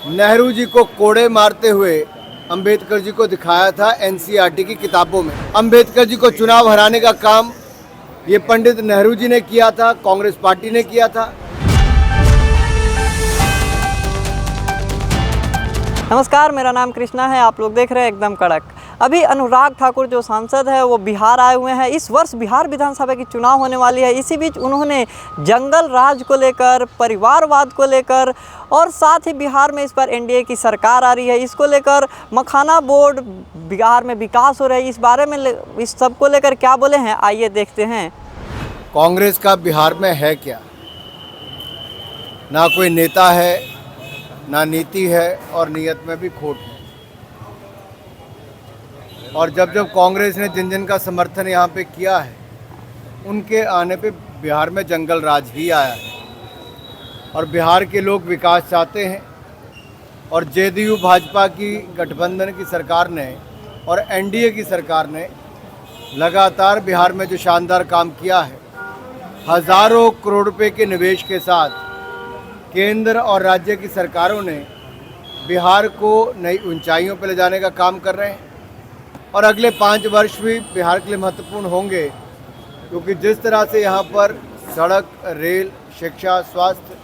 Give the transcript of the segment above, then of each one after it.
नेहरू जी को कोड़े मारते हुए अंबेडकर जी को दिखाया था एनसीईआरटी की किताबों में। अंबेडकर जी को चुनाव हराने का काम ये पंडित नेहरू जी ने किया था, कांग्रेस पार्टी ने किया था। नमस्कार, मेरा नाम कृष्णा है। आप लोग देख रहे हैं एकदम कड़क। अभी अनुराग ठाकुर जो सांसद है वो बिहार आए हुए हैं। इस वर्ष बिहार विधानसभा की चुनाव होने वाली है। इसी बीच उन्होंने जंगल राज को लेकर, परिवारवाद को लेकर और साथ ही बिहार में इस बार एनडीए की सरकार आ रही है, इसको लेकर मखाना बोर्ड बिहार में विकास हो रहा है। इस बारे में इस सब को लेकर क्या बोले हैं, आइए देखते हैं। कांग्रेस का बिहार में है क्या? ना कोई नेता है, ना नीति है और नीयत में भी खोट है। और जब जब कांग्रेस ने जिन जिन का समर्थन यहाँ पे किया है, उनके आने पे बिहार में जंगल राज ही आया है। और बिहार के लोग विकास चाहते हैं और जेडीयू भाजपा की गठबंधन की सरकार ने और एनडीए की सरकार ने लगातार बिहार में जो शानदार काम किया है, हज़ारों करोड़ रुपए के निवेश के साथ केंद्र और राज्य की सरकारों ने बिहार को नई ऊंचाइयों पर ले जाने का काम कर रहे हैं। और अगले 5 वर्ष भी बिहार के लिए महत्वपूर्ण होंगे, क्योंकि जिस तरह से यहाँ पर सड़क, रेल, शिक्षा, स्वास्थ्य,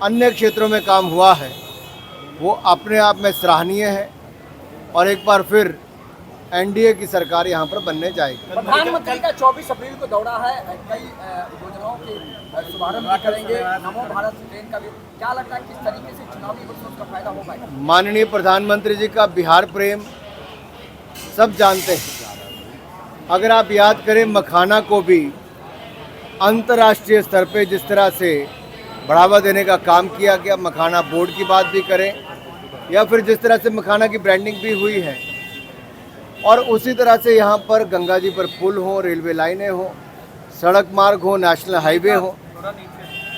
अन्य क्षेत्रों में काम हुआ है, वो अपने आप में सराहनीय है। और एक बार फिर एनडीए की सरकार यहाँ पर बनने जाएगी। प्रधानमंत्री का 24 अप्रैल को दौरा है, कई योजनाओं के शुभारंभ भी करेंगे, नमो भारत ट्रेन का भी। क्या लगता है किस तरीके से चुनावी वर्ष में उसका फायदा हो पाएगा? माननीय प्रधानमंत्री जी का बिहार प्रेम सब जानते हैं। अगर आप याद करें, मखाना को भी अंतर्राष्ट्रीय स्तर पे जिस तरह से बढ़ावा देने का काम किया गया, मखाना बोर्ड की बात भी करें या फिर जिस तरह से मखाना की ब्रांडिंग भी हुई है, और उसी तरह से यहाँ पर गंगा जी पर पुल हो, रेलवे लाइनें हो, सड़क मार्ग हो, नेशनल हाईवे हो,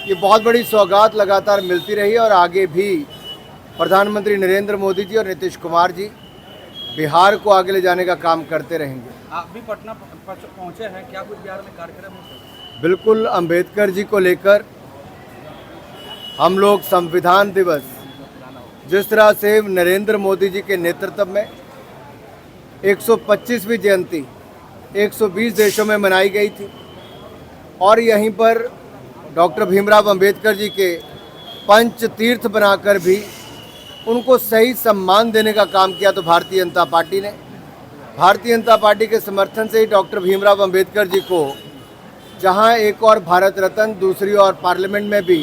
ये बहुत बड़ी सौगात लगातार मिलती रही। और आगे भी प्रधानमंत्री नरेंद्र मोदी जी और नीतीश कुमार जी बिहार को आगे ले जाने का काम करते रहेंगे। आप भी पटना पहुंचे हैं, क्या कुछ बिहार में कार्यक्रम हो? बिल्कुल, अंबेडकर जी को लेकर हम लोग संविधान दिवस जिस तरह से नरेंद्र मोदी जी के नेतृत्व में 125वीं जयंती 120 देशों में मनाई गई थी, और यहीं पर डॉक्टर भीमराव अंबेडकर जी के पंच तीर्थ बनाकर भी उनको सही सम्मान देने का काम किया। तो भारतीय जनता पार्टी ने, भारतीय जनता पार्टी के समर्थन से ही डॉक्टर भीमराव अंबेडकर जी को जहां एक और भारत रत्न, दूसरी और पार्लियामेंट में भी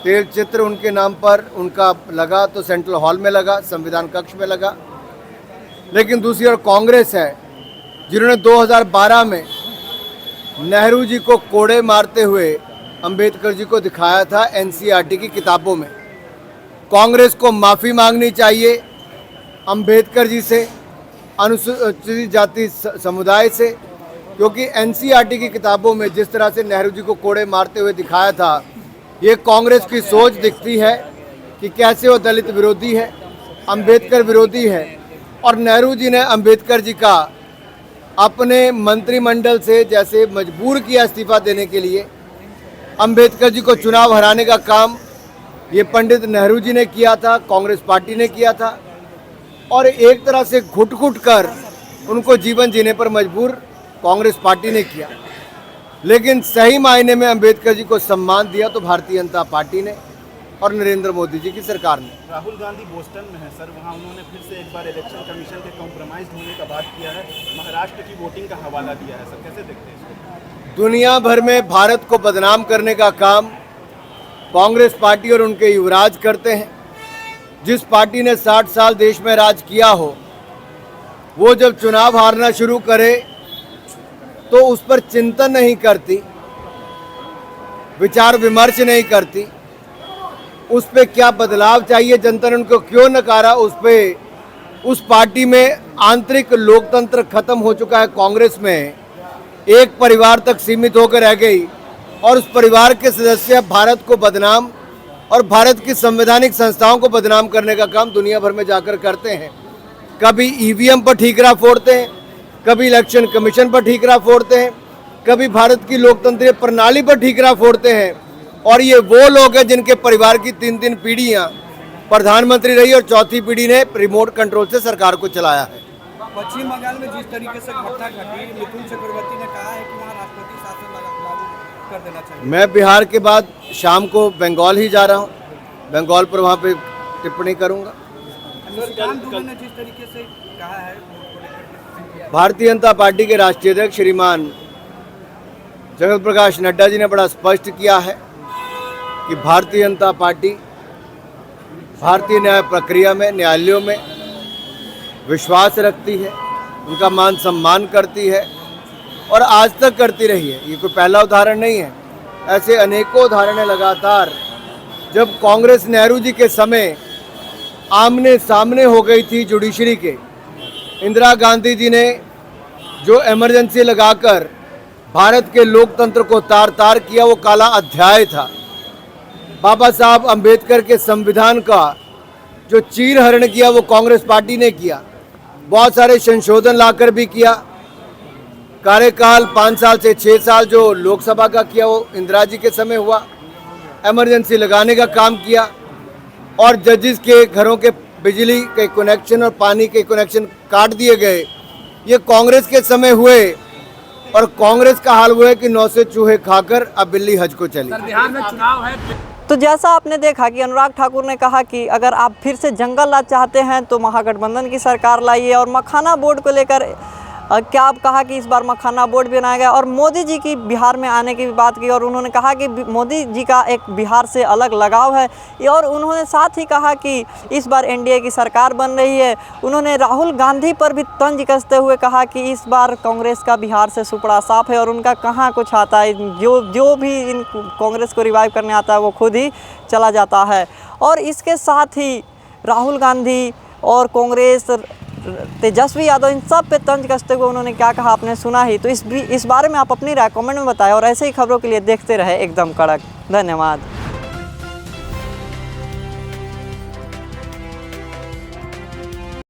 तेल चित्र उनके नाम पर उनका लगा, तो सेंट्रल हॉल में लगा, संविधान कक्ष में लगा। लेकिन दूसरी ओर कांग्रेस है, जिन्होंने 2012 में नेहरू जी को कोड़े मारते हुए अंबेडकर जी को दिखाया था एनसीईआरटी की किताबों में। कांग्रेस को माफ़ी मांगनी चाहिए अंबेडकर जी से, अनुसूचित जाति समुदाय से, क्योंकि एनसीईआरटी की किताबों में जिस तरह से नेहरू जी को कोड़े मारते हुए दिखाया था, ये कांग्रेस की सोच दिखती है कि कैसे वो दलित विरोधी है, अंबेडकर विरोधी है। और नेहरू जी ने अंबेडकर जी का अपने मंत्रिमंडल से जैसे मजबूर किया इस्तीफा देने के लिए, अंबेडकर जी को चुनाव हराने का काम ये पंडित नेहरू जी ने किया था, कांग्रेस पार्टी ने किया था। और एक तरह से घुट-घुट कर उनको जीवन जीने पर मजबूर कांग्रेस पार्टी ने किया। लेकिन सही मायने में अंबेडकर जी को सम्मान दिया तो भारतीय जनता पार्टी ने और नरेंद्र मोदी जी की सरकार ने। राहुल गांधी बोस्टन में है सर, वहाँ उन्होंने फिर से एक बार इलेक्शन कमीशन के कॉम्प्रोमाइज होने का बात किया है, महाराष्ट्र की वोटिंग का हवाला दिया है सर, कैसे देखते हैं इसको? दुनिया भर में भारत को बदनाम करने का काम कांग्रेस पार्टी और उनके युवराज करते हैं। जिस पार्टी ने 60 साल देश में राज किया हो, वो जब चुनाव हारना शुरू करे तो उस पर चिंतन नहीं करती, विचार विमर्श नहीं करती, उस पे क्या बदलाव चाहिए, जनता ने उनको क्यों नकारा, उस पार्टी में आंतरिक लोकतंत्र खत्म हो चुका है। कांग्रेस में एक परिवार तक सीमित होकर रह गई और उस परिवार के सदस्य भारत को बदनाम और भारत की संवैधानिक संस्थाओं को बदनाम करने का काम दुनिया भर में जाकर करते हैं। कभी ईवीएम पर ठीकरा फोड़ते हैं, कभी इलेक्शन कमीशन पर ठीकरा फोड़ते हैं, कभी भारत की लोकतंत्रीय प्रणाली पर ठीकरा फोड़ते हैं। और ये वो लोग हैं जिनके परिवार की 3-3 पीढ़ियां प्रधानमंत्री रही और चौथी पीढ़ी ने रिमोट कंट्रोल से सरकार को चलाया है। पश्चिम बंगाल में जिस तरीके से घटना घटी, मिथुन चक्रवर्ती ने कहा है कि वहाँ राष्ट्रपति शासन लागू कर देना चाहिए। मैं बिहार के बाद शाम को बंगाल ही जा रहा हूँ, बंगाल पर वहाँ पे टिप्पणी करूँगा। निशिकांत दुबे ने जिस तरीके से कहा है भारतीय जनता पार्टी के राष्ट्रीय अध्यक्ष श्रीमान जगत प्रकाश नड्डा जी ने बड़ा स्पष्ट किया है कि भारतीय जनता पार्टी भारतीय न्याय प्रक्रिया में, न्यायालयों में विश्वास रखती है, उनका मान सम्मान करती है और आज तक करती रही है। ये कोई पहला उदाहरण नहीं है, ऐसे अनेकों उदाहरण लगातार। जब कांग्रेस नेहरू जी के समय आमने सामने हो गई थी जुडिशरी के, इंदिरा गांधी जी ने जो इमरजेंसी लगाकर भारत के लोकतंत्र को तार तार किया, वो काला अध्याय था। बाबा साहब अंबेडकर के संविधान का जो चीरहरण किया वो कांग्रेस पार्टी ने किया। बहुत सारे संशोधन लाकर भी किया। कार्यकाल 5 साल से 6 साल जो लोकसभा का किया वो इंदिरा जी के समय हुआ। इमरजेंसी लगाने का काम किया और जजेस के घरों के बिजली के कनेक्शन और पानी के कनेक्शन काट दिए गए, ये कांग्रेस के समय हुए। और कांग्रेस का हाल हुआ है कि 9 से चूहे खाकर अब बिल्ली हज को चली। बिहार में चुनाव है, तो जैसा आपने देखा कि अनुराग ठाकुर ने कहा कि अगर आप फिर से जंगल राज चाहते हैं तो महागठबंधन की सरकार लाइए। और मखाना बोर्ड को लेकर क्या आप कहा कि इस बार मखाना बोर्ड भी बनाया गया और मोदी जी की बिहार में आने की भी बात की और उन्होंने कहा कि मोदी जी का एक बिहार से अलग लगाव है। और उन्होंने साथ ही कहा कि इस बार एनडीए की सरकार बन रही है। उन्होंने राहुल गांधी पर भी तंज कसते हुए कहा कि इस बार कांग्रेस का बिहार से सुपड़ा साफ है और उनका कहाँ कुछ आता है, जो भी इन कांग्रेस को रिवाइव करने आता है वो खुद ही चला जाता है। और इसके साथ ही राहुल गांधी और कांग्रेस, तेजस्वी यादव, इन सब पे तंज कसते हुए उन्होंने क्या कहा आपने सुना ही। तो इस बारे में आप अपनी राय कमेंट में बताएं और ऐसे ही खबरों के लिए देखते रहे एकदम कड़क। धन्यवाद।